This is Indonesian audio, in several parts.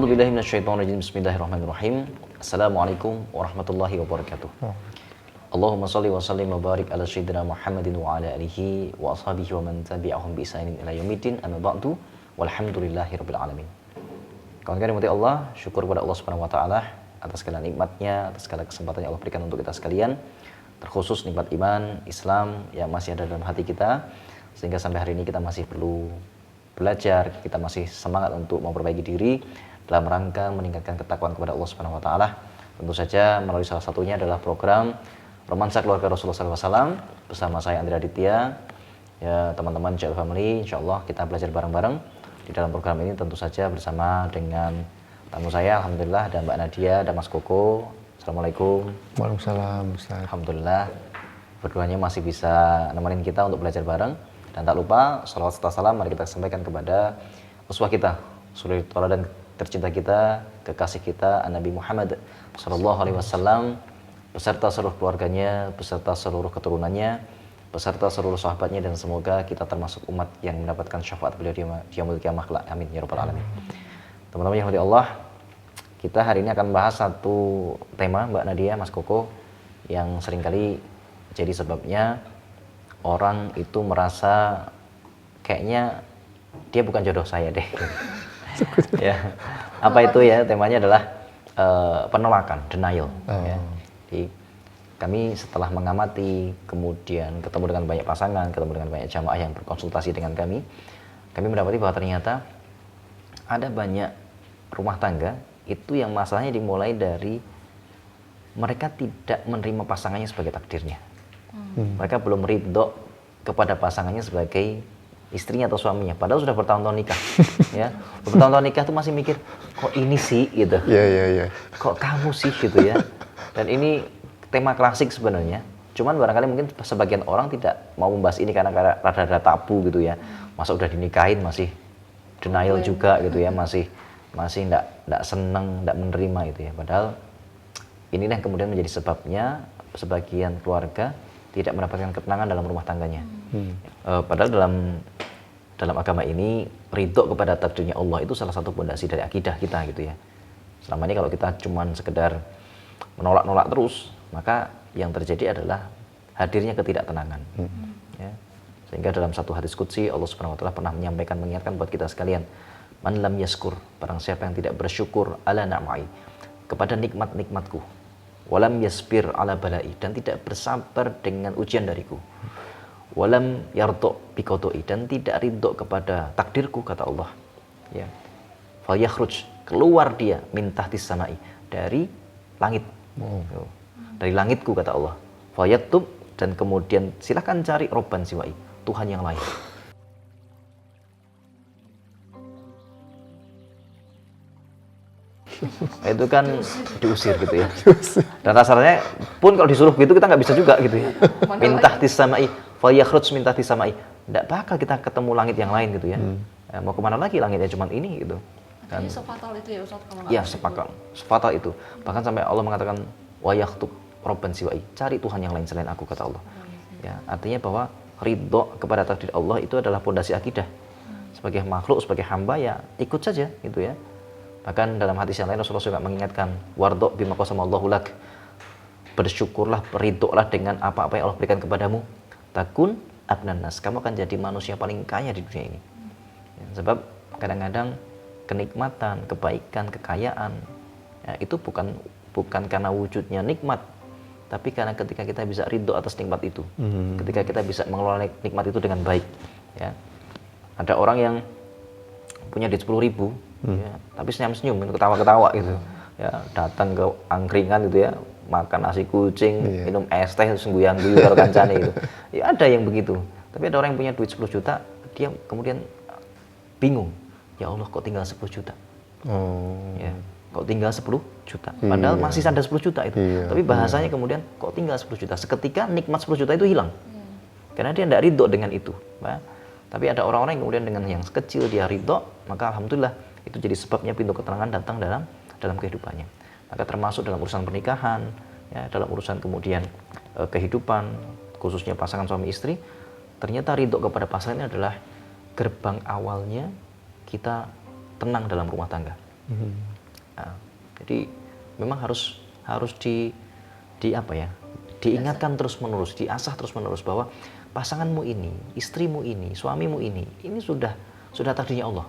A'udzubillahi minasyaitonirrajim. Bismillahirrahmanirrahim. Assalamualaikum warahmatullahi wabarakatuh. Allahumma shalli wa sallim wa barik ala sayyidina Muhammadin wa ala alihi wa ashabihi wa man tabi'ahum bi ihsanin ila yaumiddin. Amma ba'du. Walhamdulillahirabbil alamin. Kawan-kawan yang Allah, syukur kepada Allah Subhanahu wa taala atas segala nikmatnya, atas segala kesempatan yang Allah berikan untuk kita sekalian. Terkhusus nikmat iman, Islam yang masih ada dalam hati kita, sehingga sampai hari ini kita masih perlu belajar, kita masih semangat untuk memperbaiki diri dalam rangka meningkatkan ketakwaan kepada Allah Subhanahu wa taala. Tentu saja melalui salah satunya adalah program Romansa Keluarga Rasulullah SAW bersama saya Andri Aditya. Ya, teman-teman JL Family, insyaallah kita belajar bareng-bareng di dalam program ini, tentu saja bersama dengan tamu saya, alhamdulillah, ada Mbak Nadia, ada Mas Koko. Assalamualaikum. Waalaikumsalam, Ustaz. Alhamdulillah, berduanya masih bisa nemenin kita untuk belajar bareng. Dan tak lupa, salawat serta salam mari kita sampaikan kepada uswah kita, suri tauladan tercinta kita, kekasih kita, Nabi Muhammad SAW, beserta seluruh keluarganya, beserta seluruh keturunannya, beserta seluruh sahabatnya, dan semoga kita termasuk umat yang mendapatkan syafaat beliau di yaumil qiyamah kelak. Amin ya rabbal alamin. Teman-teman yang dirahmati Allah, kita hari ini akan bahas satu tema, Mbak Nadia, Mas Koko, yang seringkali jadi sebabnya orang itu merasa kayaknya dia bukan jodoh saya deh. Ya, apa itu ya? Temanya adalah penolakan, denial. Ya. Jadi kami setelah mengamati, kemudian ketemu dengan banyak pasangan, ketemu dengan banyak jamaah yang berkonsultasi dengan kami mendapati bahwa ternyata ada banyak rumah tangga itu yang masalahnya dimulai dari mereka tidak menerima pasangannya sebagai takdirnya. Mereka belum ridho kepada pasangannya sebagai istrinya atau suaminya, padahal sudah bertahun-tahun nikah. Ya, bertahun-tahun nikah tuh masih mikir, kok ini sih gitu. Kok kamu sih gitu ya. Dan ini tema klasik sebenarnya. Cuman barangkali mungkin sebagian orang tidak mau membahas ini karena rada-rada tabu gitu ya. Masa udah dinikahin masih denial juga gitu ya, masih enggak senang, enggak menerima gitu ya. Padahal inilah yang kemudian menjadi sebabnya sebagian keluarga tidak mendapatkan ketenangan dalam rumah tangganya. Padahal dalam agama ini ridho kepada takdirnya Allah itu salah satu pondasi dari akidah kita gitu ya. Selama ini kalau kita cuman sekedar menolak-nolak terus, maka yang terjadi adalah hadirnya ketidaktenangan. Ya. Sehingga dalam satu hadis qudsi Allah Subhanahu wa taala pernah mengingatkan buat kita sekalian, man lam yaskur, barang siapa yang tidak bersyukur ala na'mai, kepada nikmat-nikmatku, walam yasbir ala balai, dan tidak bersabar dengan ujian dariku, walam yardo biqodoi, dan tidak ridho kepada takdirku, kata Allah, ya, falyakhruj, keluar dia min tahtis samai, dari langit, dari langitku, kata Allah, fayaktub, dan kemudian silakan cari robban siwai, Tuhan yang lain. Itu kan diusir gitu ya. Dan rasanya pun kalau disuruh gitu kita nggak bisa juga gitu ya. Mintah tisamai, fayakhruj mintah tisamai. Nggak bakal kita ketemu langit yang lain gitu ya. Mau kemana lagi langitnya cuman ini gitu. Dan sefatal itu ya Ustaz kalau ya sefatal itu. Bahkan sampai Allah mengatakan wayaktub robban siwai, cari Tuhan yang lain selain aku, kata Allah. Ya, artinya bahwa ridho kepada takdir Allah itu adalah pondasi akidah. Sebagai makhluk, sebagai hamba ya ikut saja gitu ya. Bahkan dalam hadis yang lain Rasulullah juga mengingatkan, wardo bima qasamallahu lak, bersyukurlah, ridholah dengan apa-apa yang Allah berikan kepadamu, takun abnan nas, kamu akan jadi manusia paling kaya di dunia ini. Ya, sebab kadang-kadang kenikmatan, kebaikan, kekayaan ya, itu bukan karena wujudnya nikmat, tapi karena ketika kita bisa ridho atas nikmat itu, ketika kita bisa mengelola nikmat itu dengan baik. Ya, ada orang yang punya duit 10.000, ya, tapi senyum-senyum, ketawa-ketawa gitu. Ya, datang ke angkringan gitu ya, makan nasi kucing, minum es teh, sengguyang-guyu karo kancane gitu. Ya ada yang begitu. Tapi ada orang yang punya duit 10 juta, dia kemudian bingung. Ya Allah, kok tinggal 10 juta? Ya, kok tinggal 10 juta? Padahal masih ada 10 juta itu. Tapi bahasanya kemudian kok tinggal 10 juta? Seketika nikmat 10 juta itu hilang. Karena dia tidak ridho dengan itu. Nah, tapi ada orang-orang yang kemudian dengan yang kecil dia ridho, maka alhamdulillah itu jadi sebabnya pintu ketenangan datang dalam kehidupannya. Maka termasuk dalam urusan pernikahan, ya, dalam urusan kemudian kehidupan, khususnya pasangan suami istri, ternyata ridho kepada pasangan ini adalah gerbang awalnya kita tenang dalam rumah tangga. Nah, jadi memang harus di apa ya, diingatkan terus menerus, diasah terus menerus bahwa pasanganmu ini, istrimu ini, suamimu ini sudah takdirnya Allah.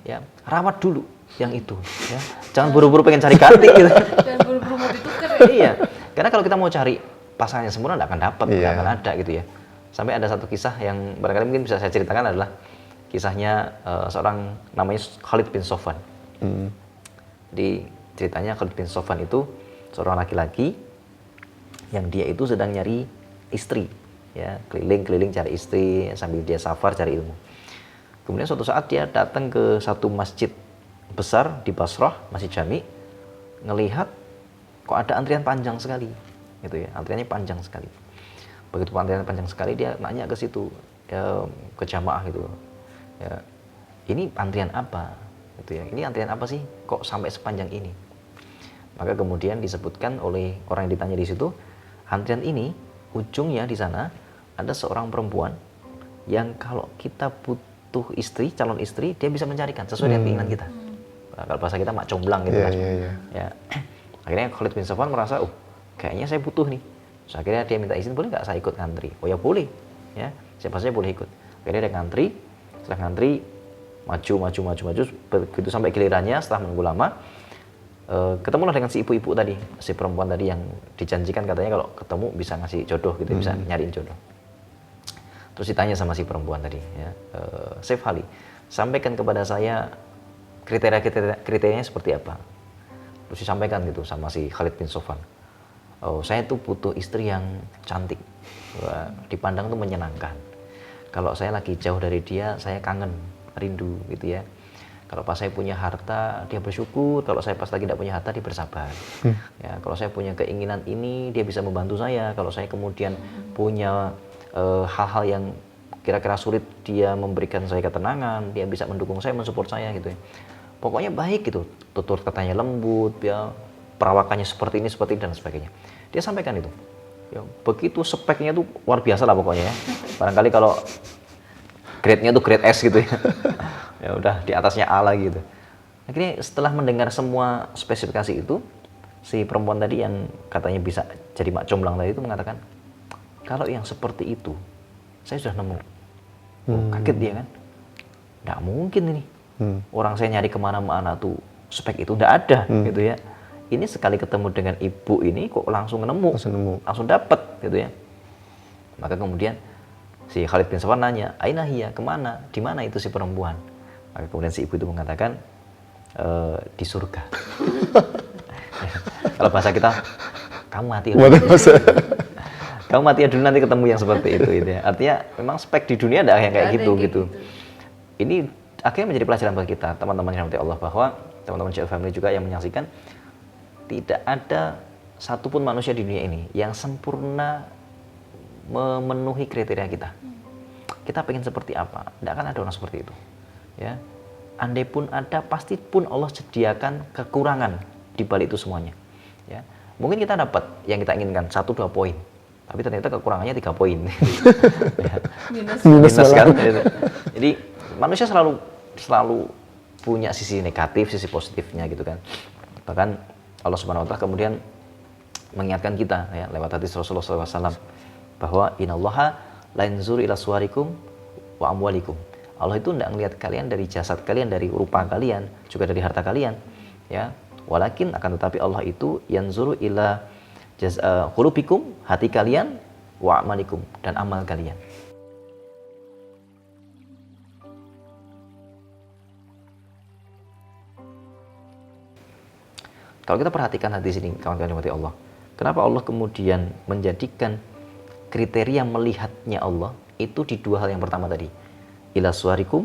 Ya, rawat dulu yang itu. Ya, jangan buru-buru pengen cari ganti gitu. Jangan buru-buru mau ditukar ya. Iya, karena kalau kita mau cari pasangan yang sempurna nggak akan dapat, nggak akan ada gitu ya. Sampai ada satu kisah yang barangkali mungkin bisa saya ceritakan adalah kisahnya seorang namanya Khalid bin Sofwan. Di ceritanya Khalid bin Sofwan itu seorang laki-laki yang dia itu sedang nyari istri, ya keliling-keliling cari istri sambil dia safar cari ilmu. Kemudian suatu saat dia datang ke satu masjid besar di Basrah, Masjid Jami, ngelihat kok ada antrian panjang sekali, gitu ya, antriannya panjang sekali. Begitu antrian panjang sekali dia nanya ke situ, ya, ke jamaah gitu, ya, ini antrian apa, gitu ya, ini antrian apa sih, kok sampai sepanjang ini? Maka kemudian disebutkan oleh orang yang ditanya di situ, antrian ini ujungnya di sana ada seorang perempuan yang kalau kita butuh istri, calon istri, dia bisa mencarikan sesuai dengan keinginan kita. Nah, kalau bahasa kita mak comblang gitu kan. Ya. Akhirnya Khalid bin Sofwan merasa, kayaknya saya butuh nih. So, akhirnya dia minta izin, boleh nggak saya ikut ngantri? Oh ya boleh, ya siapa saja boleh ikut. Akhirnya dia ngantri, setelah ngantri maju, begitu sampai gilirannya setelah menunggu lama, ketemulah dengan si ibu-ibu tadi, si perempuan tadi yang dijanjikan katanya kalau ketemu bisa ngasih jodoh gitu, bisa nyariin jodoh. Terus ditanya sama si perempuan tadi, ya, Chef Ali, sampaikan kepada saya kriterianya seperti apa. Terus disampaikan gitu sama si Khalid bin Sofwan. Oh, saya tuh butuh istri yang cantik, dipandang tuh menyenangkan. Kalau saya lagi jauh dari dia, saya kangen, rindu gitu ya. Kalau pas saya punya harta, dia bersyukur. Kalau saya pas lagi tidak punya harta, dia bersabar. Ya, kalau saya punya keinginan ini, dia bisa membantu saya. Kalau saya kemudian punya hal-hal yang kira-kira sulit, dia memberikan saya ketenangan, dia bisa mendukung saya, mensupport saya gitu ya. Pokoknya baik gitu, tutur katanya lembut, ya, perawakannya seperti ini dan sebagainya. Dia sampaikan itu. Ya, begitu speknya tuh luar biasa lah pokoknya ya. Barangkali kalau grade-nya tuh grade S gitu ya. Ya udah di atasnya A lagi gitu. Akhirnya setelah mendengar semua spesifikasi itu, si perempuan tadi yang katanya bisa jadi mak comblang tadi itu mengatakan, kalau yang seperti itu saya sudah nemu. Kaget dia kan, nggak mungkin ini. Orang saya nyari kemana-mana tuh spek itu nggak ada gitu ya. Ini sekali ketemu dengan ibu ini kok langsung nemu, langsung dapat gitu ya. Maka kemudian si Khalid bin Sofwan nanya, aina hiya, kemana, di mana itu si perempuan? Maka kemudian si ibu itu mengatakan, di surga. Kalau bahasa kita, kamu mati kamu mati dulu nanti ketemu yang seperti itu gitu ya. Artinya memang spek di dunia ada yang kayak gitu. Ini akhirnya menjadi pelajaran bagi kita, teman-teman yang dirahmati Allah, bahwa teman-teman JL Family juga yang menyaksikan, tidak ada satupun manusia di dunia ini yang sempurna memenuhi kriteria kita. Kita pengen seperti apa? Tidak akan ada orang seperti itu. Ya, andai pun ada, pasti pun Allah sediakan kekurangan di balik itu semuanya. Ya, mungkin kita dapat yang kita inginkan 1-2 poin, tapi ternyata kekurangannya 3 poin. Ya. Minus kan. Jadi manusia selalu punya sisi negatif, sisi positifnya gitu kan. Bahkan Allah Subhanahu Wa Taala kemudian mengingatkan kita ya lewat hadis Rasulullah SAW bahwa innallaha la yanzuru ila suwarikum wa amwalikum. Allah itu tidak melihat kalian dari jasad kalian, dari rupa kalian, juga dari harta kalian, ya. Walakin akan tetapi Allah itu yanzuru ila qulubikum, hati kalian, wa amalikum, dan amal kalian. Kalau kita perhatikan hadis ini, kawan-kawan yang Allah, kenapa Allah kemudian menjadikan kriteria melihatnya Allah itu di 2 hal yang pertama tadi, ila suwarikum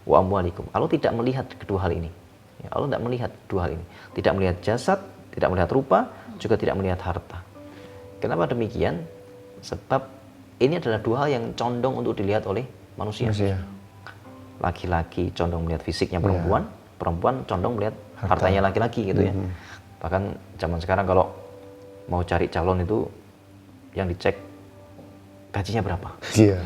wa amwalikum. Allah tidak melihat kedua hal ini. Ya, Allah tidak melihat 2 hal ini. Tidak melihat jasad, tidak melihat rupa, juga tidak melihat harta. Kenapa demikian? Sebab ini adalah 2 hal yang condong untuk dilihat oleh manusia. Laki-laki condong melihat fisiknya perempuan, perempuan condong melihat hartanya laki-laki gitu ya. Bahkan zaman sekarang kalau mau cari calon itu yang dicek gajinya berapa. Iya.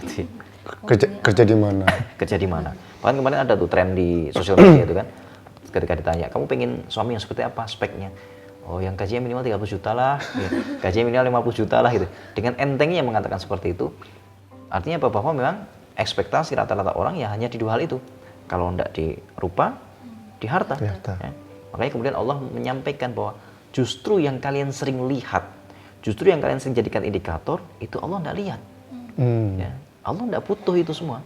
Kerja di mana? Kerja di mana. Bahkan kemarin ada tuh tren di sosial media itu kan. ketika ditanya, kamu pengen suami yang seperti apa speknya? Oh, yang gajinya minimal 30 juta lah, ya. Gajinya minimal 50 juta lah gitu. Dengan entengnya mengatakan seperti itu, artinya bahwa memang ekspektasi rata-rata orang ya hanya di dua hal itu. Kalau tidak di rupa, di harta. Ya. Makanya kemudian Allah menyampaikan bahwa justru yang kalian sering lihat, justru yang kalian sering jadikan indikator, itu Allah tidak lihat. Ya. Allah tidak butuh itu semua.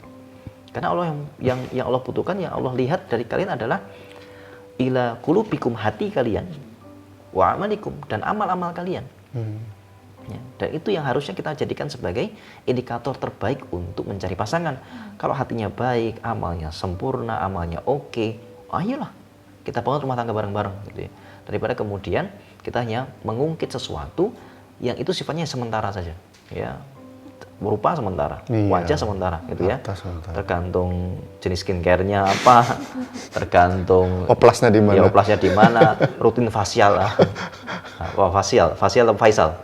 Karena Allah yang Allah butuhkan, yang Allah lihat dari kalian adalah ila qulubikum, hati kalian, wa amalikum, dan amal-amal kalian. Ya, dan itu yang harusnya kita jadikan sebagai indikator terbaik untuk mencari pasangan. Kalau hatinya baik, amalnya sempurna, amalnya oke, ayolah kita bangun rumah tangga bareng-bareng gitu ya. Daripada kemudian kita hanya mengungkit sesuatu yang itu sifatnya sementara saja, ya, berupa sementara, wajah sementara gitu ya. Tergantung jenis skincare-nya apa, tergantung oplasnya di mana. Ya, oplasnya di mana, rutin facial lah. Wah, facial atau facial.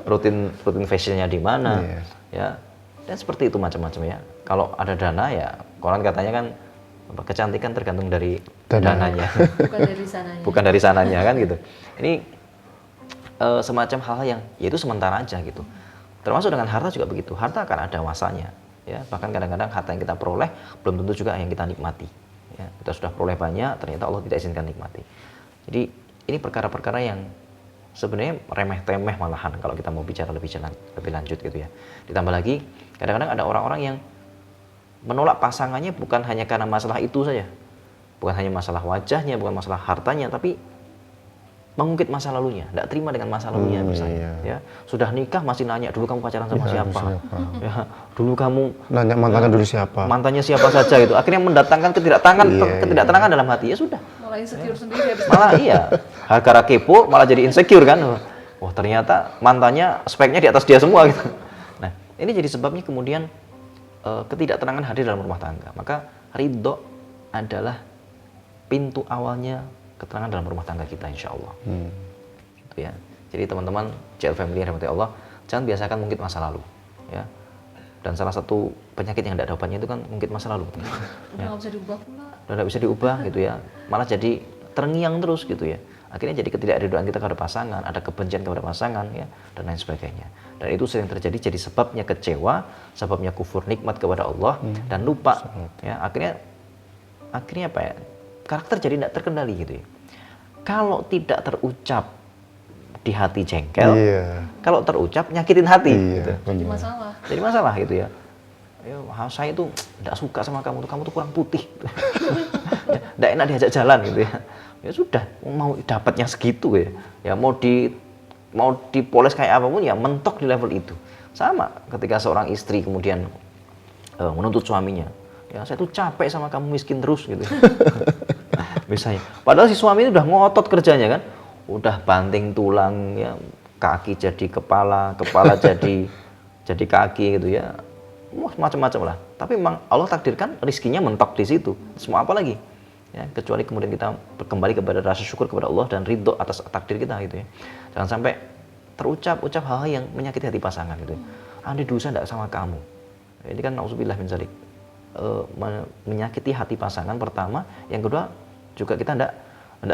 rutin facialnya di mana, ya. Dan seperti itu macam-macam ya. Kalau ada dana ya, koran katanya kan kecantikan tergantung dari dananya. Bukan dari sananya. Bukan dari sananya kan gitu. Ini semacam hal yang yaitu sementara aja gitu. Termasuk dengan harta juga begitu. Harta akan ada masanya, ya. Bahkan kadang-kadang harta yang kita peroleh belum tentu juga yang kita nikmati. Ya, kita sudah peroleh banyak, ternyata Allah tidak izinkan nikmati. Jadi ini perkara-perkara yang sebenarnya remeh-temeh malahan kalau kita mau bicara lebih lanjut gitu ya. Ditambah lagi kadang-kadang ada orang-orang yang menolak pasangannya bukan hanya karena masalah itu saja, bukan hanya masalah wajahnya, bukan masalah hartanya, tapi mengungkit masa lalunya, tidak terima dengan masa lalunya misalnya. Ya, sudah nikah masih nanya dulu kamu pacaran sama siapa? Ya, dulu kamu nanya mantannya dulu siapa? Mantannya siapa saja itu. Akhirnya mendatangkan ketidaktenangan dalam hati, ya sudah. Malah insecure sendiri habis Malah iya, gara kepo malah jadi insecure kan. Wah, ternyata mantannya speknya di atas dia semua gitu. Nah, ini jadi sebabnya kemudian ketidaktenangan hadir dalam rumah tangga. Maka ridho adalah pintu awalnya ketenangan dalam rumah tangga kita, insya Allah. Gitu ya. Jadi teman-teman CL Family yang rahmati Allah, jangan biasakan mungkit masa lalu, ya. Dan salah satu penyakit yang tidak ada obatnya itu kan mungkit masa lalu. udah nggak bisa diubah pula. Udah nggak bisa diubah gitu ya. Malah jadi terngiang terus gitu ya. Akhirnya jadi ketidakridhaan kita kepada pasangan, ada kebencian kepada pasangan ya, dan lain sebagainya. Dan itu sering terjadi, jadi sebabnya kecewa, sebabnya kufur nikmat kepada Allah dan lupa. Ya, akhirnya apa ya? Karakter jadi tidak terkendali gitu ya. Kalau tidak terucap di hati jengkel, kalau terucap nyakitin hati. Gitu. Jadi masalah gitu ya. Saya itu tidak suka sama kamu tuh kurang putih. Tidak enak diajak jalan gitu ya. Ya sudah, mau dapatnya segitu ya. Ya mau dipoles kayak apapun ya mentok di level itu. Sama ketika seorang istri kemudian menuntut suaminya, ya saya tuh capek sama kamu miskin terus gitu. Misalnya, padahal si suami itu udah ngotot kerjanya kan, udah banting tulang ya, kaki jadi kepala jadi kaki gitu ya, macam-macam lah. Tapi memang Allah takdirkan rezekinya mentok di situ. Semua apa lagi? Ya, kecuali kemudian kita kembali kepada rasa syukur kepada Allah dan ridho atas takdir kita gitu ya. Jangan sampai terucap hal-hal yang menyakiti hati pasangan gitu. Andai dulu saya tidak sama kamu. Ini kan nauzubillah min dzalik. Menyakiti hati pasangan pertama, yang kedua juga kita tidak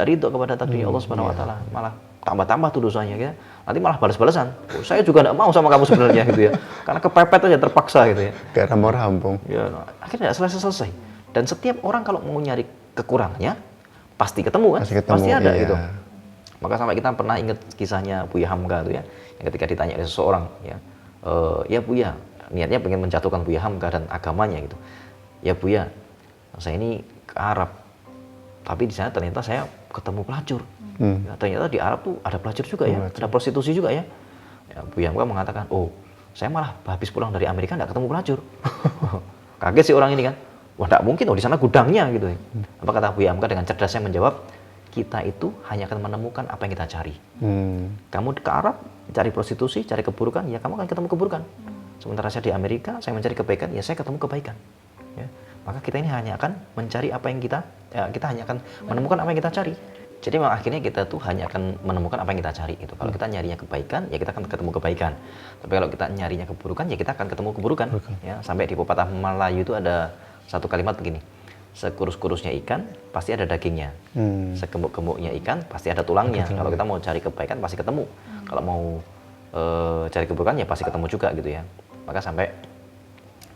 ridho kepada takdir Allah Subhanahu wa taala, malah tambah-tambah tuh dosanya ya. Nanti malah balas-balasan. Oh, saya juga tidak mau sama kamu sebenarnya gitu ya. Karena kepepet aja terpaksa gitu ya. Kayak rampung. Ya, akhirnya tidak selesai. Dan setiap orang kalau mau nyari kekurangannya pasti ketemu kan? Pasti ada gitu. Maka sampai kita pernah ingat kisahnya Buya Hamka tuh ya. Yang ketika ditanya oleh seseorang ya, ya Buya, niatnya pengen menjatuhkan Buya Hamka dan agamanya gitu. Ya Buya, saya ini ke Arab. Tapi di sana ternyata saya ketemu pelacur. Ya, ternyata di Arab tuh ada pelacur juga ya, ada prostitusi juga ya. Buya Hamka mengatakan, oh saya malah habis pulang dari Amerika nggak ketemu pelacur. Kaget sih orang ini kan. Wah nggak mungkin, di sana gudangnya gitu. Apa kata Buya Hamka dengan cerdasnya menjawab, kita itu hanya akan menemukan apa yang kita cari. Kamu ke Arab cari prostitusi, cari keburukan, ya kamu akan ketemu keburukan. Sementara saya di Amerika, saya mencari kebaikan, ya saya ketemu kebaikan. Ya. Maka kita ini hanya akan mencari apa yang kita hanya akan menemukan apa yang kita cari. Jadi memang akhirnya kita tuh hanya akan menemukan apa yang kita cari itu. Kalau kita nyarinya kebaikan, ya kita akan ketemu kebaikan. Tapi kalau kita nyarinya keburukan, ya kita akan ketemu keburukan. Ya, sampai di pepatah Melayu itu ada satu kalimat begini. Sekurus-kurusnya ikan pasti ada dagingnya. Segemuk-gemuknya ikan pasti ada tulangnya. Betul. Kalau kita mau cari kebaikan pasti ketemu. Kalau mau cari keburukan ya pasti ketemu juga gitu ya. Maka sampai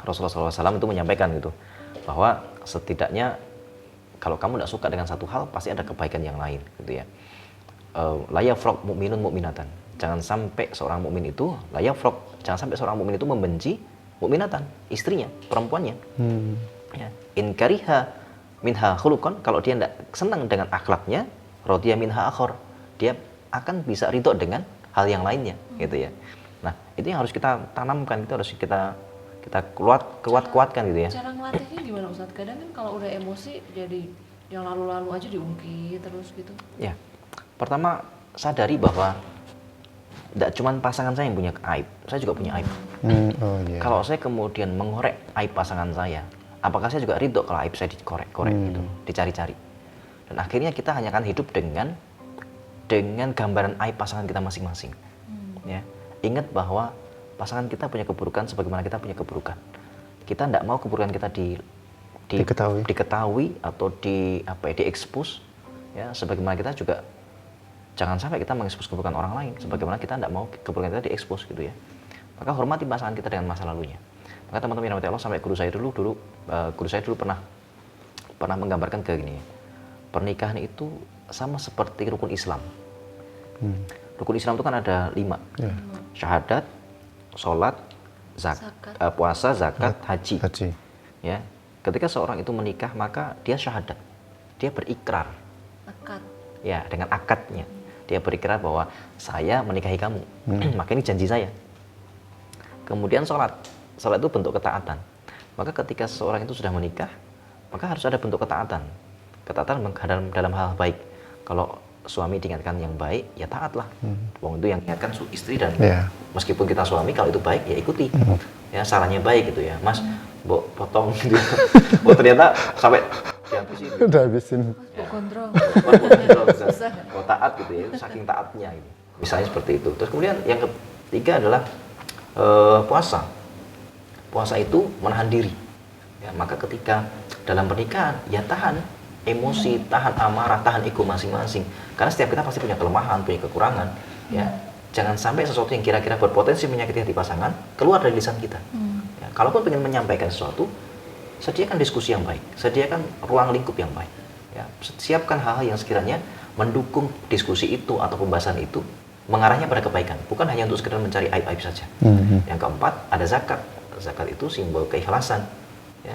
Rasulullah SAW itu menyampaikan gitu bahwa setidaknya kalau kamu tidak suka dengan satu hal pasti ada kebaikan yang lain gitu ya. La yafraq mu'minun mu'minatan. Jangan sampai seorang mukmin itu jangan sampai seorang mukmin itu membenci mukminatan, istrinya, perempuannya. Ya. In kariha minha khuluqan, kalau dia tidak senang dengan akhlaknya, radiya minha akhar, dia akan bisa ridho dengan hal yang lainnya gitu ya. Nah, itu yang harus kita tanamkan, itu harus kita kuatkan gitu ya. Cara ngelatihnya gimana Ustadz? Kadang kan kalau udah emosi jadi yang lalu-lalu aja diungkit terus gitu. Ya. Pertama, sadari bahwa tidak cuma pasangan saya yang punya aib, saya juga punya aib. Oh, iya. Kalau saya kemudian mengorek aib pasangan saya, apakah saya juga ridho kalau aib saya dikorek-korek gitu, dicari-cari. Dan akhirnya kita hanya akan hidup dengan gambaran aib pasangan kita masing-masing. Ya. Ingat bahwa pasangan kita punya keburukan sebagaimana kita punya keburukan. Kita tidak mau keburukan kita diketahui atau diekspos, ya, sebagaimana kita juga jangan sampai kita mengekspos keburukan orang lain, sebagaimana kita tidak mau keburukan kita diekspos gitu ya. Maka hormati pasangan kita dengan masa lalunya. Maka teman-teman yang rahmati Allah, sampai guru saya dulu pernah menggambarkan kayak gini. Pernikahan itu sama seperti rukun Islam. Rukun Islam itu kan ada 5. Syahadat, sholat, puasa, zakat, haji. Ya, ketika seorang itu menikah maka dia syahadat, dia berikrar. Akad. Ya, dengan akadnya dia berikrar bahwa saya menikahi kamu, maka ini janji saya. Kemudian sholat itu bentuk ketaatan. Maka ketika seseorang itu sudah menikah, maka harus ada bentuk ketaatan dalam hal baik. Kalau suami diingatkan yang baik, ya taatlah. Wong itu yang ingatkan istri, dan meskipun kita suami, kalau itu baik ya ikuti. Ya, sarannya baik gitu ya, Mas, Mbok potong gitu. Oh, ternyata sampai dihabisin. Udah habisin. Kontrol. Kalau taat gitu ya, saking taatnya gitu. Misalnya seperti itu. Terus kemudian yang ketiga adalah puasa. Puasa itu menahan diri. Ya, maka ketika dalam pernikahan, ya tahan emosi, tahan amarah, tahan ego masing-masing. Karena setiap kita pasti punya kelemahan, punya kekurangan. Ya, jangan sampai sesuatu yang kira-kira berpotensi menyakiti hati pasangan keluar dari lisan kita. Ya, kalaupun ingin menyampaikan sesuatu, sediakan diskusi yang baik, sediakan ruang lingkup yang baik. Ya, siapkan hal-hal yang sekiranya mendukung diskusi itu atau pembahasan itu mengarahnya pada kebaikan, bukan hanya untuk sekedar mencari aib-aib saja. Yang keempat, ada zakat. Zakat itu simbol keikhlasan. Ya,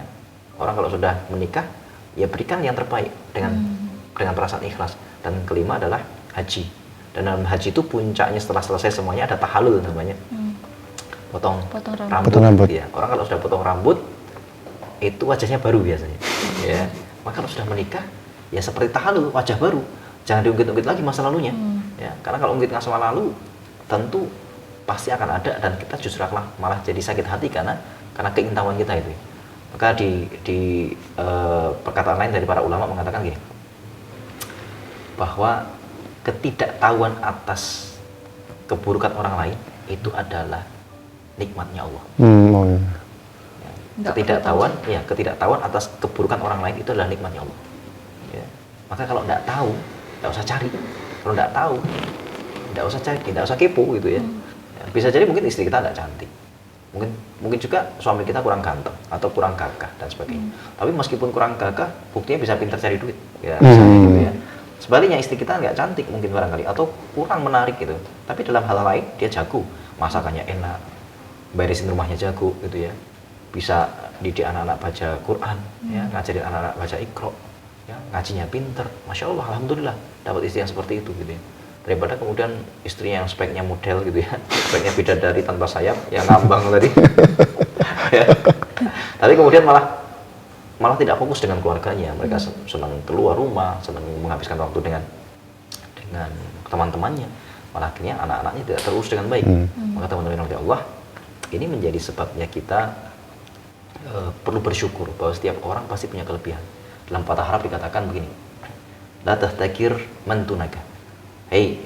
orang kalau sudah menikah, ya berikan yang terbaik dengan perasaan ikhlas. Dan kelima adalah haji. Dan dalam haji itu puncaknya setelah selesai semuanya ada tahalul namanya. Potong rambut. Ya, orang kalau sudah potong rambut, itu wajahnya baru biasanya. Ya, maka kalau sudah menikah, ya seperti tahalul, wajah baru. Jangan diungkit-ungkit lagi masa lalunya. Ya, karena kalau ungkit masa lalu, tentu pasti akan ada, dan kita justru akan malah jadi sakit hati karena keingintahuan kita itu. Maka di perkataan lain dari para ulama mengatakan gini, bahwa ketidaktahuan atas keburukan orang lain itu adalah nikmatnya Allah. Ketidaktahuan atas keburukan orang lain itu adalah nikmatnya Allah. Ya. Maka kalau tidak tahu, tidak usah cari. Kalau tidak tahu, tidak usah cari, tidak usah kepo gitu ya. Ya, bisa jadi mungkin istri kita tidak cantik, mungkin juga suami kita kurang ganteng atau kurang gagah dan sebagainya. Tapi meskipun kurang gagah, buktinya bisa pintar cari duit. Ya, gitu ya. Sebaliknya istri kita nggak cantik mungkin barangkali atau kurang menarik gitu. Tapi dalam hal lain dia jago, masakannya enak, beresin rumahnya jago gitu ya. Bisa didik anak-anak baca Quran, ya, ngajarin anak-anak baca Iqra, ya, ngajinya pinter, masya Allah, alhamdulillah dapat istri yang seperti itu gitu ya. Daripada kemudian istri yang speknya model gitu ya, speknya bidadari tanpa sayap, yang ngambang tadi, ya. Tapi kemudian malah tidak fokus dengan keluarganya, mereka senang keluar rumah, senang menghabiskan waktu dengan teman-temannya, malah akhirnya anak-anaknya tidak terurus dengan baik. Maka teman-teman yang Allah, ini menjadi sebabnya kita perlu bersyukur bahwa setiap orang pasti punya kelebihan. Dalam patah harap dikatakan begini, la tahtakir man tunaka. Hei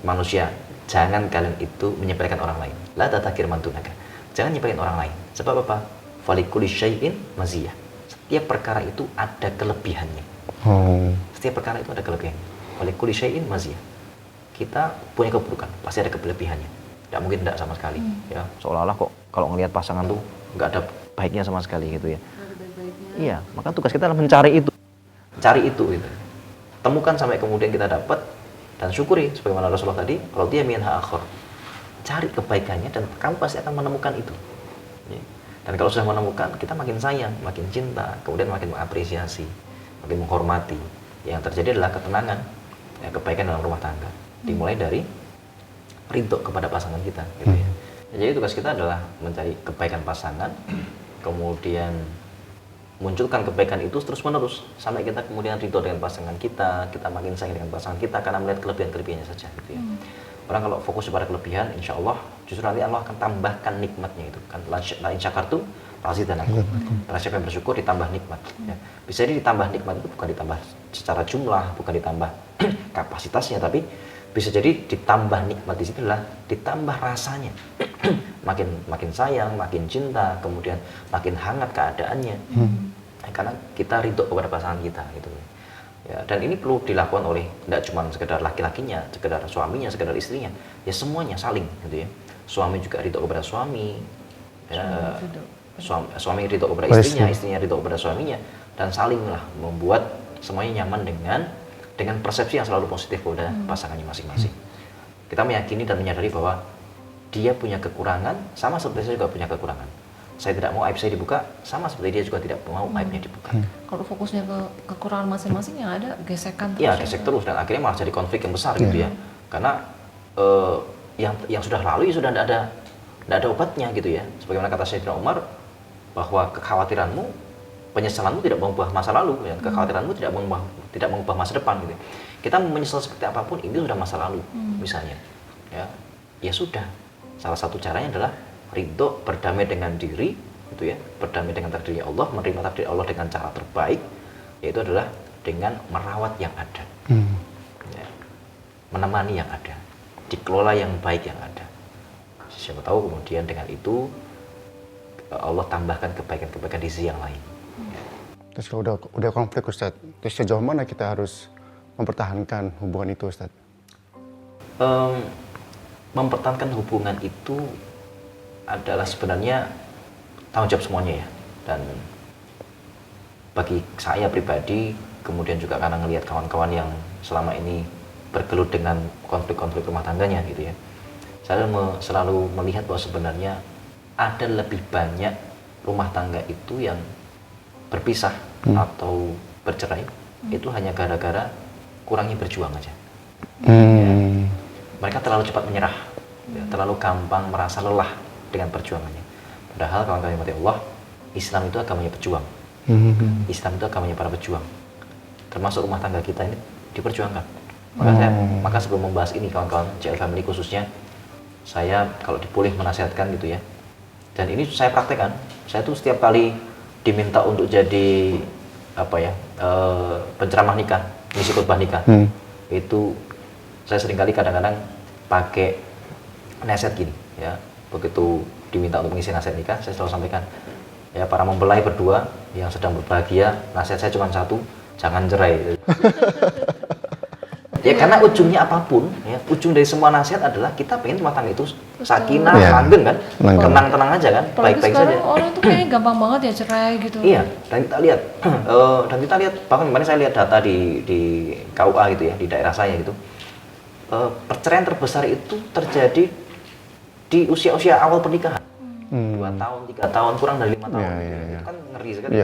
manusia, jangan kalian itu menyepelekan orang lain. La tahtakir man tunaka. Jangan menyepelekan orang lain. Sebab apa? Falikuli syai'in maziyah. setiap perkara itu ada kelebihannya. Oh. Setiap perkara itu ada kelebihannya. Oleh kulli syai'in maziyah. Kita punya keburukan, pasti ada kelebihannya. Tidak mungkin tidak sama sekali. Ya, seolah-olah kok kalau ngelihat pasangan tuh nggak ada baiknya sama sekali gitu ya. Ada baik-baiknya. Iya, maka tugas kita adalah mencari itu. Cari itu gitu. Temukan sampai kemudian kita dapat dan syukuri sebagaimana Rasulullah tadi, radhiya minha akhar. Cari kebaikannya dan kamu pasti akan menemukan itu. Ya. Dan kalau sudah menemukan, kita makin sayang, makin cinta, kemudian makin mengapresiasi, makin menghormati. Yang terjadi adalah ketenangan, ya, kebaikan dalam rumah tangga. Dimulai dari ridho kepada pasangan kita, gitu ya. Jadi tugas kita adalah mencari kebaikan pasangan, kemudian munculkan kebaikan itu terus menerus sampai kita kemudian ridho dengan pasangan kita makin sayang dengan pasangan kita karena melihat kelebihannya saja, gitu ya. Orang kalau fokus pada kelebihan, insya Allah justru nanti Allah akan tambahkan nikmatnya itu kan. La in syakartum lazidanakum. Karena siapa yang bersyukur ditambah nikmat. Ya. Bisa jadi ditambah nikmat itu bukan ditambah secara jumlah, bukan ditambah kapasitasnya, tapi bisa jadi ditambah nikmat di situ adalah ditambah rasanya. makin sayang, makin cinta, kemudian makin hangat keadaannya. Karena kita ridho kepada pasangan kita gitu. Ya, dan ini perlu dilakukan oleh tidak cuma sekedar laki-lakinya, sekedar suaminya, sekedar istrinya, ya semuanya saling gitu ya. Suami juga ridho kepada suami, ya, suami ridho kepada istrinya, istrinya ridho kepada suaminya, dan salinglah membuat semuanya nyaman dengan persepsi yang selalu positif kepada pasangannya masing-masing. Kita meyakini dan menyadari bahwa dia punya kekurangan, sama seperti saya juga punya kekurangan. Saya tidak mau aib saya dibuka, sama seperti dia juga tidak mau aibnya dibuka. Kalau fokusnya ke kekurangan masing-masing, yang ada gesekan terus. Iya, gesek terus, dan akhirnya malah jadi konflik yang besar gitu ya. Karena yang sudah lalu ya sudah tidak ada obatnya gitu ya. Sebagaimana kata Sayyidina Umar, bahwa kekhawatiranmu, penyesalanmu tidak mengubah masa lalu, ya. Kekhawatiranmu tidak mengubah masa depan gitu. Kita menyesal seperti apapun, ini sudah masa lalu misalnya. Ya sudah. Salah satu caranya adalah ridho, berdamai dengan diri, gitu ya, berdamai dengan takdir Allah, menerima takdir Allah dengan cara terbaik, yaitu adalah dengan merawat yang ada, ya, menemani yang ada, dikelola yang baik yang ada. Siapa tahu kemudian dengan itu Allah tambahkan kebaikan-kebaikan di sisi yang lain. Terus kalau udah konflik Ustadz, terus sejauh mana kita harus mempertahankan hubungan itu Ustadz? Mempertahankan hubungan itu adalah sebenarnya tanggung jawab semuanya ya. Dan bagi saya pribadi, kemudian juga karena ngelihat kawan-kawan yang selama ini bergelut dengan konflik-konflik rumah tangganya gitu ya, saya selalu melihat bahwa sebenarnya ada lebih banyak rumah tangga itu yang berpisah atau bercerai itu hanya gara-gara kurangnya berjuang aja. Mereka terlalu cepat menyerah, ya, terlalu gampang merasa lelah dengan perjuangannya. Padahal kawan-kawan yang mati Allah, Islam itu agamanya pejuang. Islam itu agamanya para pejuang. Termasuk rumah tangga kita ini diperjuangkan. Maka sebelum membahas ini kawan-kawan JL Family khususnya, saya kalau boleh menasihatkan gitu ya. Dan ini saya praktekkan. Saya tuh setiap kali diminta untuk jadi penceramah nikah, ngisi khutbah nikah, itu saya seringkali kadang-kadang pakai nasihat gini ya. Begitu diminta untuk mengisi nasihat nikah, saya selalu sampaikan, ya para mempelai berdua yang sedang berbahagia, nasihat saya cuma satu, jangan cerai. Ya karena ujungnya apapun, ya ujung dari semua nasihat adalah kita pengen rumah tangga itu sakinah, langgeng kan, tenang-tenang aja kan, baik-baik saja. Orang tuh kayaknya gampang banget ya cerai gitu. Iya, dan kita lihat, bahkan kemarin saya lihat data di KUA gitu ya, di daerah saya gitu, perceraian terbesar itu terjadi di usia-usia awal pernikahan, 2 tahun, 3 tahun, kurang dari 5 tahun, itu kan ngeri sekali.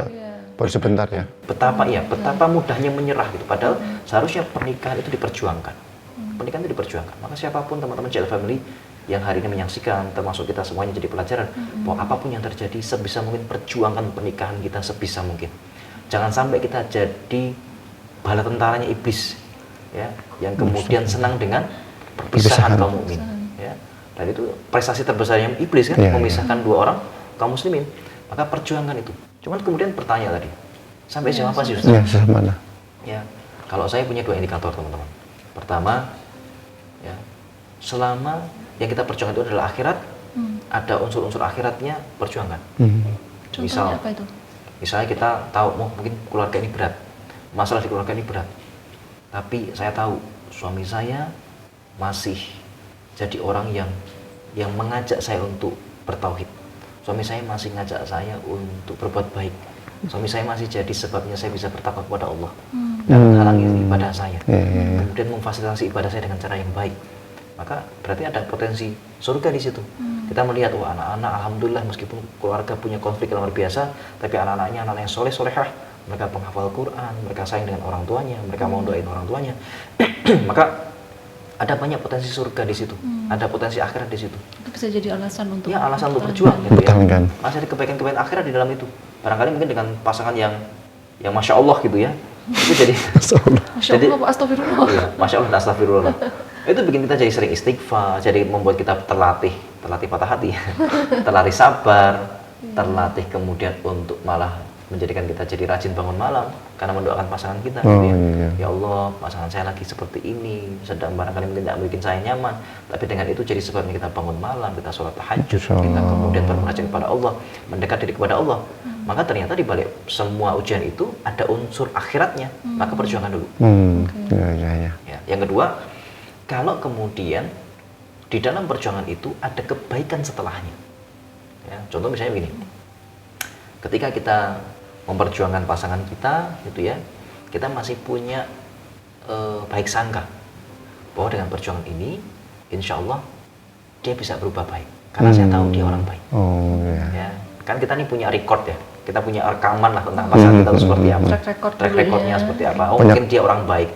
Baru sebentar ya. Betapa mudahnya menyerah gitu. Padahal seharusnya pernikahan itu diperjuangkan. Pernikahan itu diperjuangkan. Maka siapapun teman-teman JL Family yang hari ini menyaksikan, termasuk kita semuanya jadi pelajaran, bahwa apapun yang terjadi sebisa mungkin perjuangkan pernikahan kita sebisa mungkin. Jangan sampai kita jadi bala tentaranya iblis, ya, yang kemudian senang dengan perpisahan kaum mukmin. Ya. Dan itu prestasi terbesarnya iblis kan, memisahkan dua orang kaum muslimin. Maka perjuangkan itu. Cuman kemudian bertanya tadi, sampai jam apa sih Ustaz? Ya, mana? Ya, kalau saya punya 2 indikator teman-teman. Pertama, ya, selama yang kita perjuangkan itu adalah akhirat, ada unsur-unsur akhiratnya, perjuangkan. Contohnya apa itu? Misalnya kita tahu mungkin keluarga ini berat, masalah di keluarga ini berat, tapi saya tahu suami saya masih jadi orang yang mengajak saya untuk bertauhid. Suami saya masih ngajak saya untuk berbuat baik. Suami saya masih jadi sebabnya saya bisa bertakwa kepada Allah dan menghalangi ibadah saya. Kemudian memfasilitasi ibadah saya dengan cara yang baik. Maka berarti ada potensi surga di situ. Kita melihat, wah anak-anak alhamdulillah meskipun keluarga punya konflik yang luar biasa, tapi anak-anaknya anak yang soleh solehah, mereka penghafal Quran, mereka sayang dengan orang tuanya, mereka mau doain orang tuanya. Maka ada banyak potensi surga di situ, ada potensi akhirat di situ. Itu bisa jadi alasan untuk Ya, alasan untuk berjuang gitu ya. Bertahankan. Masih ada kebaikan-kebaikan akhirat di dalam itu. Barangkali mungkin dengan pasangan yang masya Allah gitu ya. Itu jadi Masya Allah, Pak, astagfirullah. iya, masya Allah dan astagfirullah. Itu bikin kita jadi sering istighfar, jadi membuat kita terlatih patah hati, terlatih sabar, terlatih kemudian untuk malah menjadikan kita jadi rajin bangun malam karena mendoakan pasangan kita. Gitu ya. Iya. Ya Allah, pasangan saya lagi seperti ini, sedang barangkali mungkin tidak bikin saya nyaman, tapi dengan itu jadi sebabnya kita bangun malam, kita sholat tahajud, kita kemudian bermunajat kepada Allah, mendekat diri kepada Allah. Maka ternyata di balik semua ujian itu ada unsur akhiratnya, maka perjuangan dulu. Iya. Ya. Yang kedua, kalau kemudian di dalam perjuangan itu ada kebaikan setelahnya. Ya, contoh misalnya begini, ketika kita memperjuangkan pasangan kita, gitu ya, kita masih punya baik sangka bahwa dengan perjuangan ini, insya Allah dia bisa berubah baik, karena saya tahu dia orang baik. Ya, kan kita ini punya record ya, kita punya rekaman lah tentang pasangan kita itu seperti apa, track recordnya seperti apa. Oh, mungkin dia orang baik,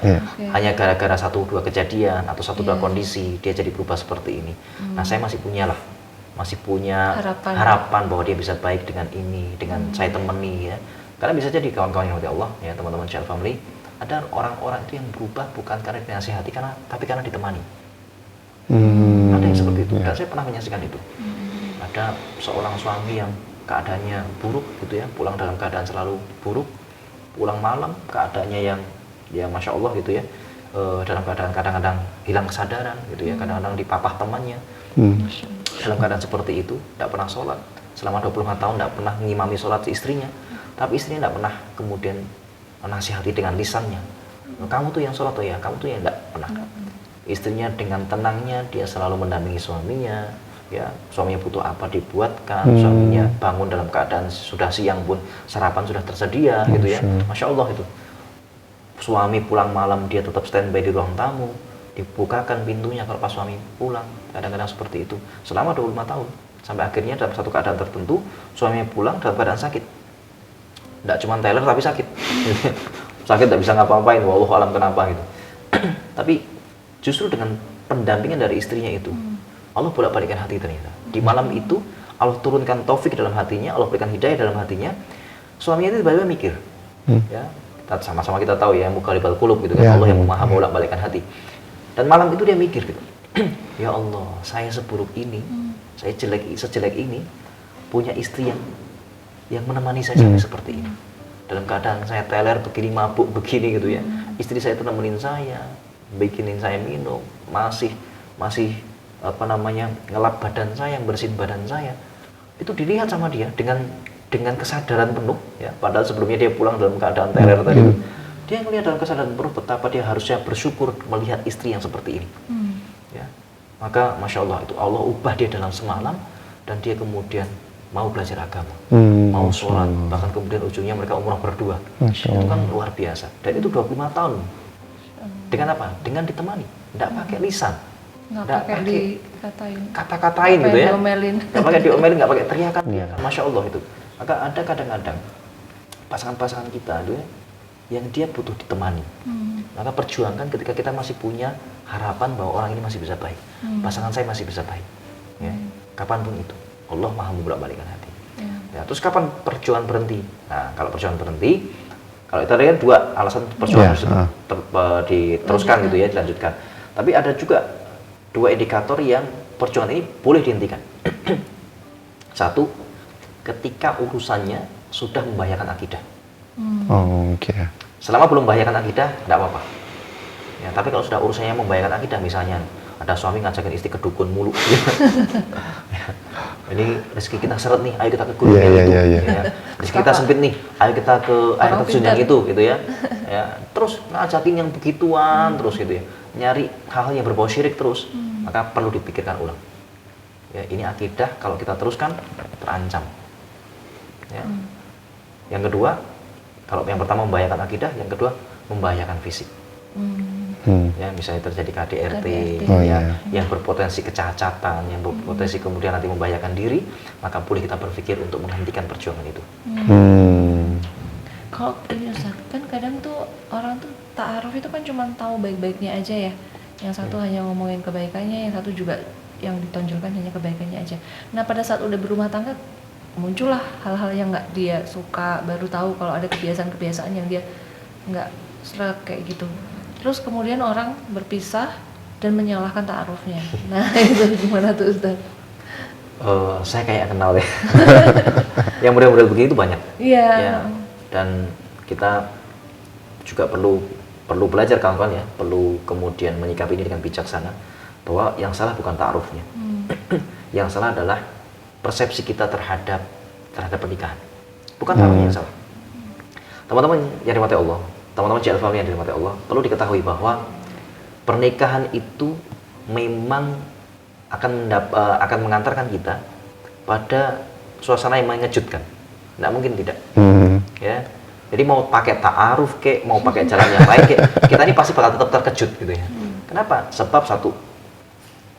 hanya gara-gara 1-2 kejadian atau 1-2 kondisi dia jadi berubah seperti ini. Nah, saya masih punya harapan bahwa dia bisa baik dengan ini, dengan saya temani ya. Karena bisa jadi kawan-kawan yang Allah ya, teman-teman Share Family, ada orang-orang itu yang berubah bukan karena dinasihati, tapi karena ditemani. Ada yang seperti itu, dan saya pernah menyaksikan itu. Ada seorang suami yang keadaannya buruk gitu ya, pulang dalam keadaan selalu buruk, pulang malam keadaannya yang ya masya Allah gitu ya, dalam keadaan kadang-kadang hilang kesadaran gitu ya, kadang-kadang dipapah temannya. Dalam keadaan seperti itu, tidak pernah sholat selama 25 tahun, tidak pernah ngimami sholat istrinya, tapi istrinya tidak pernah kemudian menasihati dengan lisannya, kamu tuh yang sholat tuh ya, kamu tuh yang tidak pernah. Istrinya dengan tenangnya dia selalu mendampingi suaminya ya, suaminya butuh apa dibuatkan, suaminya bangun dalam keadaan sudah siang pun sarapan sudah tersedia gitu ya, masya Allah itu. Suami pulang malam dia tetap standby di ruang tamu, dibukakan pintunya kalau pas suami pulang, kadang-kadang seperti itu selama 25 tahun, sampai akhirnya dalam satu keadaan tertentu suaminya pulang dalam keadaan sakit, tidak cuma teler tapi sakit sakit tidak bisa ngapa-ngapain, wallahu alam kenapa gitu. Tapi justru dengan pendampingan dari istrinya itu, Allah bolak-balikan hati ternyata. Di malam itu Allah turunkan taufik dalam hatinya, Allah berikan hidayah dalam hatinya. Suaminya itu tiba-tiba mikir, ya, sama-sama kita tahu ya, muqallibal qulub gitu kan, Allah yang maha bolak-balikan hati. Dan malam itu dia mikir gitu, ya Allah, saya seburuk ini, saya sejelek ini, punya istri yang menemani saya sampai seperti ini. Dalam keadaan saya teler begini, mabuk begini gitu ya, istri saya itu nemenin saya, bikinin saya minum, masih ngelap badan saya, bersihin badan saya. Itu dilihat sama dia dengan kesadaran penuh ya, padahal sebelumnya dia pulang dalam keadaan teler tadi itu. Dia melihat dalam kesadaran penuh betapa dia harusnya bersyukur melihat istri yang seperti ini. Ya. Maka masya Allah itu Allah ubah dia dalam semalam, dan dia kemudian mau belajar agama, mau sholat, bahkan kemudian ujungnya mereka umrah berdua. Itu kan luar biasa. Dan itu 25 tahun. Dengan apa? Dengan ditemani, tidak pakai lisan, nggak pakai dikatain, kata-katain gitu ya, nggak pakai diomelin, nggak pakai teriakan. Masya Allah itu. Maka ada kadang-kadang pasangan-pasangan kita itu ya, yang dia butuh ditemani. Maka perjuangkan ketika kita masih punya harapan bahwa orang ini masih bisa baik, pasangan saya masih bisa baik ya, kapanpun itu Allah maha membolak-balikkan hati ya. Terus kapan perjuangan berhenti? Nah, kalau perjuangan berhenti, kalau itu ada kan 2 alasan perjuangan harus diteruskan gitu ya, dilanjutkan. Tapi ada juga 2 indikator yang perjuangan ini boleh dihentikan. 1, ketika urusannya sudah membahayakan akidah. Selama belum membahayakan akidah, tidak apa-apa. Ya, tapi kalau sudah urusannya membahayakan akidah, misalnya ada suami ngajakin istri ke dukun mulu. Ya. Ini rezeki kita seret nih, ayo kita ke gunung yang itu. Ya. Rezeki kita sempit nih, ayo kita ke air terjun yang itu, gitu ya. Ya. Terus ngajakin yang begituan terus gitu ya. Nyari hal-hal yang berbau syirik terus, maka perlu dipikirkan ulang. Ya, ini akidah kalau kita teruskan terancam. Ya. Yang kedua, kalau yang pertama membahayakan akidah, yang kedua membahayakan fisik. Ya, misalnya terjadi KDRT, ya, yang berpotensi kecacatan, yang berpotensi kemudian nanti membahayakan diri, maka boleh kita berpikir untuk menghentikan perjuangan itu. Kalau ini Ustaz, kan kadang tuh orang tuh ta'aruf itu kan cuma tahu baik-baiknya aja ya. Yang satu hanya ngomongin kebaikannya, yang satu juga yang ditonjolkan hanya kebaikannya aja. Nah pada saat udah berumah tangga, muncullah hal-hal yang nggak dia suka, baru tahu kalau ada kebiasaan-kebiasaan yang dia nggak sreg kayak gitu. Terus kemudian orang berpisah dan menyalahkan ta'arufnya. Nah itu gimana tuh Ustaz? Saya kayak kenal ya. Yang model-model begitu banyak. Iya. Ya, dan kita juga perlu belajar kawan-kawan ya, perlu kemudian menyikapi ini dengan bijaksana, bahwa yang salah bukan ta'arufnya. Yang salah adalah persepsi kita terhadap pernikahan. Bukan ta'arufnya yang salah. Teman-teman yang dirahmati Allah, teman-teman JL Family yang dirahmati Allah, perlu diketahui bahwa pernikahan itu memang akan mengantarkan kita pada suasana yang mengejutkan. Nggak mungkin tidak. Ya. Jadi mau pakai ta'aruf kek, mau pakai jalan yang lain kek, kita ini pasti bakal tetap terkejut gitu ya. Kenapa? Sebab satu,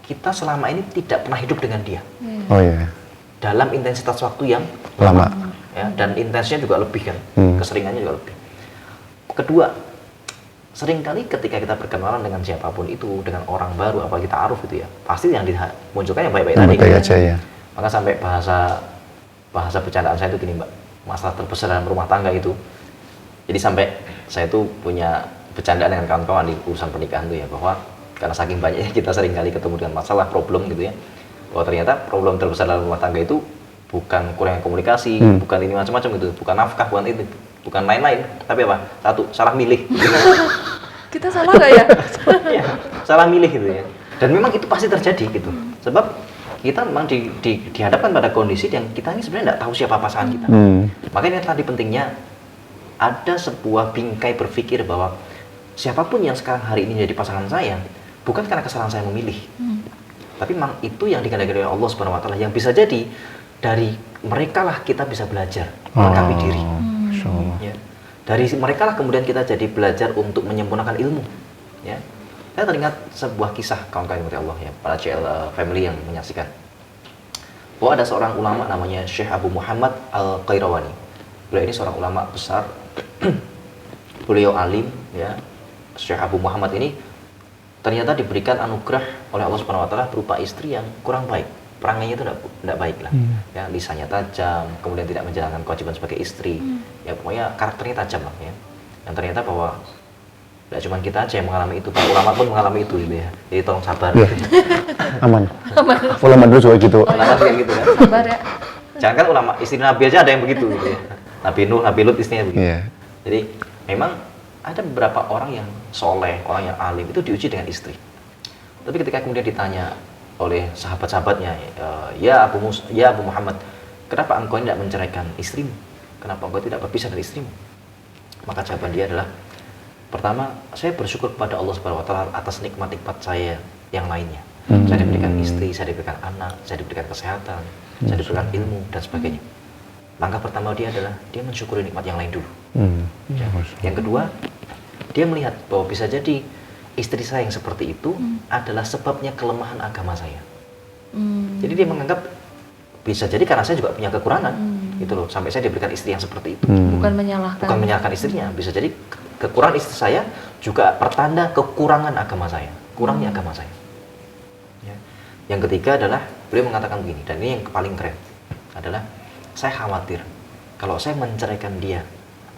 kita selama ini tidak pernah hidup dengan dia. Oh iya. Dalam intensitas waktu yang Lama. ya, dan intensitasnya juga lebih kan, keseringannya juga lebih. Kedua, seringkali ketika kita berkenalan dengan siapapun itu, dengan orang baru, apalagi ta'aruf itu ya, pasti yang dimunculkan yang baik-baik tadi. Baik aja ya. Maka sampai bahasa bercandaan saya itu gini Mbak, masalah terbesar dalam rumah tangga itu. Jadi sampai saya tuh punya bercandaan dengan kawan-kawan di urusan pernikahan tuh ya, bahwa karena saking banyaknya kita seringkali ketemu dengan masalah, problem gitu ya, bahwa ternyata problem terbesar dalam rumah tangga itu bukan kurangnya komunikasi, bukan ini macam-macam gitu, bukan nafkah, bukan itu, bukan lain-lain, tapi apa? Satu, salah milih. Kita salah nggak ya? Ya, salah milih gitu ya. Dan memang itu pasti terjadi gitu. Sebab kita memang dihadapkan pada kondisi yang kita ini sebenarnya nggak tahu siapa pasangan kita. Makanya tadi pentingnya ada sebuah bingkai berpikir bahwa siapapun yang sekarang hari ini jadi pasangan saya, bukan karena kesalahan saya memilih, tapi memang itu yang dikehendaki oleh Allah Subhanahu Wa Taala, yang bisa jadi dari mereka lah kita bisa belajar melengkapi diri. Ya. Dari mereka lah kemudian kita jadi belajar untuk menyempurnakan ilmu. Ya. Saya teringat sebuah kisah kawan-kawan dari Allah ya, para CL family yang menyaksikan, bahwa ada seorang ulama namanya Syekh Abu Muhammad Al-Qayrawani. Beliau ini seorang ulama besar. Beliau alim ya. Syekh Abu Muhammad ini ternyata diberikan anugerah oleh Allah Subhanahu Wa Taala berupa istri yang kurang baik. Perangainya itu tidak baik lah. Ya, lisannya tajam, kemudian tidak menjalankan kewajiban sebagai istri. Ya pokoknya karakternya tajam lah ya. Dan ternyata bahwa tidak cuma kita aja yang mengalami itu, para ulama pun mengalami itu gitu ya. Jadi tolong sabar. Yeah. Aman. Ulama dulu juga gitu. Ulama kayak gitu kan. Sabar ya. Jangan kan ulama, istri Nabi aja ada yang begitu gitu ya. Nabi Nuh, Nabi Lut istrinya begitu. Yeah. Jadi memang ada beberapa orang yang soleh, orang yang alim itu diuji dengan istri. Tapi ketika kemudian ditanya oleh sahabat-sahabatnya, ya Abu Muhammad, kenapa engkau tidak menceraikan istrimu? Kenapa engkau tidak berpisah dari istrimu? Maka jawaban dia adalah, pertama, saya bersyukur kepada Allah Subhanahu Wa Taala atas nikmat-nikmat saya yang lainnya. Saya diberikan istri, saya diberikan anak, saya diberikan kesehatan, saya diberikan ilmu dan sebagainya. Langkah pertama dia adalah dia mensyukuri nikmat yang lain dulu. Ya. Yang kedua, dia melihat bahwa bisa jadi istri saya yang seperti itu adalah sebabnya kelemahan agama saya. Jadi dia menganggap bisa jadi karena saya juga punya kekurangan, gitu loh. Sampai saya diberikan istri yang seperti itu. Bukan menyalahkan. Bukan menyalahkan istrinya, bisa jadi kekurangan istri saya juga pertanda kekurangan agama saya, kurangnya agama saya. Ya. Yang ketiga adalah beliau mengatakan begini, dan ini yang paling keren adalah, saya khawatir kalau saya menceraikan dia,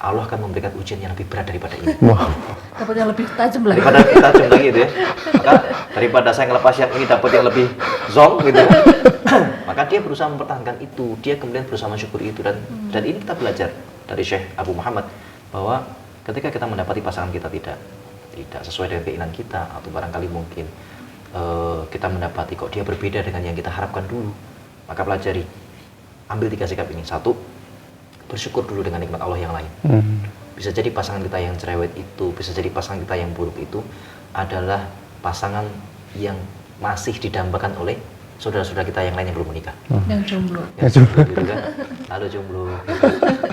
Allah akan memberikan ujian yang lebih berat daripada ini. Dapat yang lebih tajam lagi. Daripada kita tajam lagi gitu ya. Maka daripada saya ngelepas yang ini dapat yang lebih zong gitu. Maka dia berusaha mempertahankan itu, dia kemudian berusaha mensyukuri itu, dan ini kita belajar dari Syekh Abu Muhammad bahwa ketika kita mendapati pasangan kita tidak sesuai dengan keinginan kita, atau barangkali mungkin kita mendapati kok dia berbeda dengan yang kita harapkan dulu, maka pelajari, ambil 3 sikap ini. 1, bersyukur dulu dengan nikmat Allah yang lain. Bisa jadi pasangan kita yang cerewet itu, bisa jadi pasangan kita yang buruk itu adalah pasangan yang masih didambakan oleh saudara-saudara kita yang lain yang belum menikah. Yang jomblo. Yang jomblo gitu kan. Halo jomblo.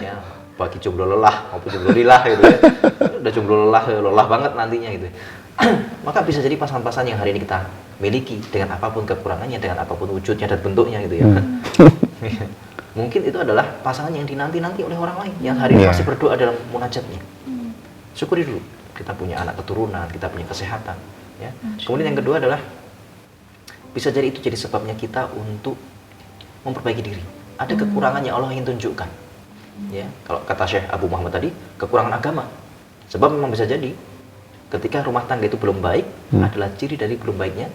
Ya, bagi jomblo lelah maupun jomblo lilah gitu ya. Udah jomblo lelah banget nantinya gitu. Maka bisa jadi pasangan-pasangan yang hari ini kita miliki dengan apapun kekurangannya, dengan apapun wujudnya dan bentuknya gitu ya. Mungkin itu adalah pasangan yang dinanti-nanti oleh orang lain yang hari ini masih berdoa dalam munajatnya. Syukuri dulu kita punya anak keturunan, kita punya kesehatan ya. Kemudian yang kedua adalah bisa jadi itu jadi sebabnya kita untuk memperbaiki diri. Ada kekurangan yang Allah ingin tunjukkan. Ya, kalau kata Syekh Abu Muhammad tadi, kekurangan agama. Sebab memang bisa jadi ketika rumah tangga itu belum baik adalah ciri dari belum baiknya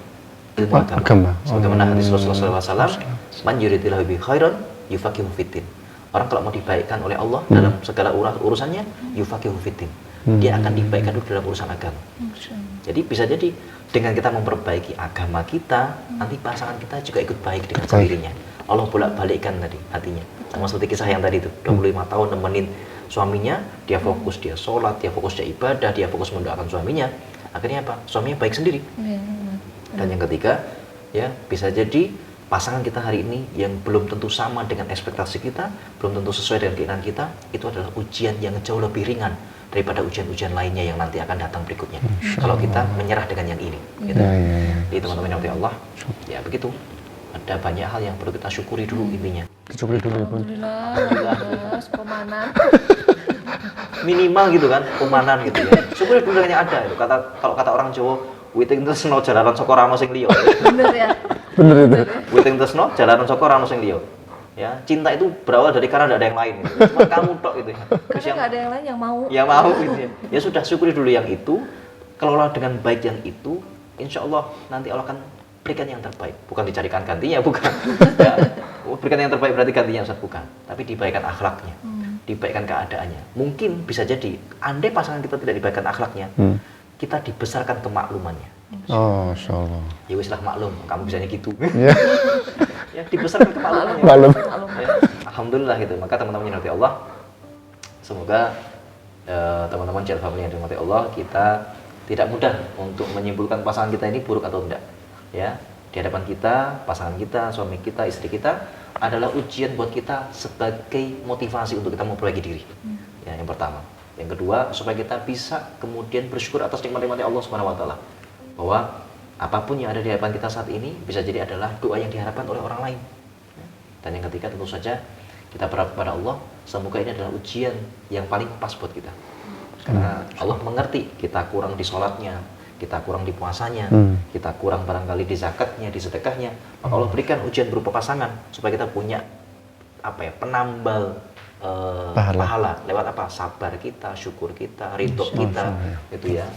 ilmu agama. Sebagaimana hadis Rasulullah SAW, man yuridillahu bihi khairan yufaqihu fiddin. Orang kalau mau dibaikkan oleh Allah dalam segala urusannya, yufaqihu fiddin. Dia akan dibaikkan dulu dalam urusan agama. Jadi bisa jadi dengan kita memperbaiki agama kita, nanti pasangan kita juga ikut baik dengan sendirinya. Allah bolak-balikkan tadi hatinya. Sama seperti kisah yang tadi itu, 25 tahun nemenin suaminya, dia fokus, dia sholat, dia fokus, dia ibadah, dia fokus mendoakan suaminya. Akhirnya apa? Suaminya baik sendiri. Dan yang ketiga, ya bisa jadi pasangan kita hari ini yang belum tentu sama dengan ekspektasi kita, belum tentu sesuai dengan keinginan kita, itu adalah ujian yang jauh lebih ringan daripada ujian-ujian lainnya yang nanti akan datang berikutnya. Kalau kita menyerah dengan yang ini, gitu. Jadi teman-teman yang Allah, ya begitu. Ada banyak hal yang perlu kita syukuri dulu intinya. Syukuri dulu ya Bun. Alhamdulillah, pemanan. Minimal gitu kan, pemanan gitu ya. Syukuri dulu dengan yang ada. Itu kalau kata orang Jawa, witing tresno jalanan saka rano sing liya. Bener ya? Bener itu. Witing tresno jalanan saka rano sing liya. Ya, cinta itu berawal dari karena tidak ada yang lain gitu. Cuma kamu tok gitu ya. Karena nggak ada yang lain yang mau. Yang mau gitu ya. Ya sudah, syukuri dulu yang itu, kelola dengan baik yang itu, insya Allah nanti Allah akan berikan yang terbaik. Bukan dicarikan gantinya, bukan. Ya, berikan yang terbaik berarti gantinya Ustaz, bukan. Tapi dibaikan akhlaknya, dibaikan keadaannya. Mungkin bisa jadi, andai pasangan kita tidak dibaikan akhlaknya, kita dibesarkan kemaklumannya. Oh, Masya Allah. Ya wis lah maklum, kamu bisanya gitu. Ya. Ya, dibesarkan kemaklumannya. Maklum. Ya, alhamdulillah gitu. Maka teman-teman yang dirahmati Allah, semoga teman-teman channel family yang dirahmati Allah, kita tidak mudah untuk menyimpulkan pasangan kita ini buruk atau tidak. Ya, di hadapan kita, pasangan kita, suami kita, istri kita adalah ujian buat kita sebagai motivasi untuk kita memperbaiki diri. Ya, yang pertama. Yang kedua, supaya kita bisa kemudian bersyukur atas nikmat-nikmat Allah Subhanahu wa taala. Bahwa apapun yang ada di hadapan kita saat ini bisa jadi adalah doa yang diharapkan oleh orang lain. Dan yang ketiga, tentu saja kita berharap kepada Allah, semoga ini adalah ujian yang paling pas buat kita. Karena Allah mengerti kita kurang di sholatnya, kita kurang di puasanya, kita kurang barangkali di zakatnya, di sedekahnya. Maka Allah berikan ujian berupa pasangan supaya kita punya penambal pahala lewat apa? Sabar kita, syukur kita, ridho kita, gitu ya.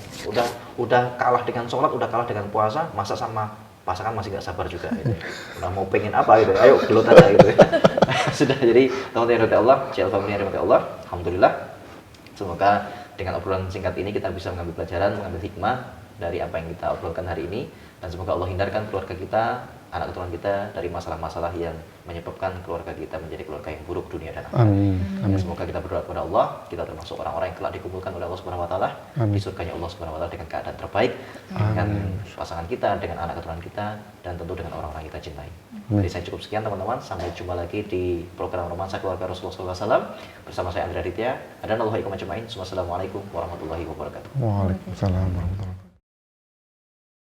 Udah kalah dengan sholat, udah kalah dengan puasa, masa sama pasangan masih nggak sabar juga, gitu. Udah mau pengen apa gitu, ayo gelut aja gitu. Sudah, jadi teman-teman yang dirahmati Allah, channel family yang dirahmati Allah, alhamdulillah. Semoga dengan obrolan singkat ini kita bisa mengambil pelajaran, mengambil hikmah dari apa yang kita obrolkan hari ini, dan semoga Allah hindarkan keluarga kita, anak keturunan kita dari masalah-masalah yang menyebabkan keluarga kita menjadi keluarga yang buruk dunia dan akhirat. Dan semoga kita berdoa kepada Allah, kita termasuk orang-orang yang kelak dikumpulkan oleh Allah Subhanahu wa taala di surganya Allah Subhanahu wa taala dengan keadaan terbaik, dengan pasangan kita, dengan anak keturunan kita, dan tentu dengan orang-orang yang kita cintai. Jadi saya cukup sekian teman-teman, sampai jumpa lagi di program Romansa Keluarga Rasulullah SAW bersama saya Andrea Aditya. Assalamualaikum warahmatullahi wabarakatuh. Waalaikumsalam warahmatullahi wabarakatuh.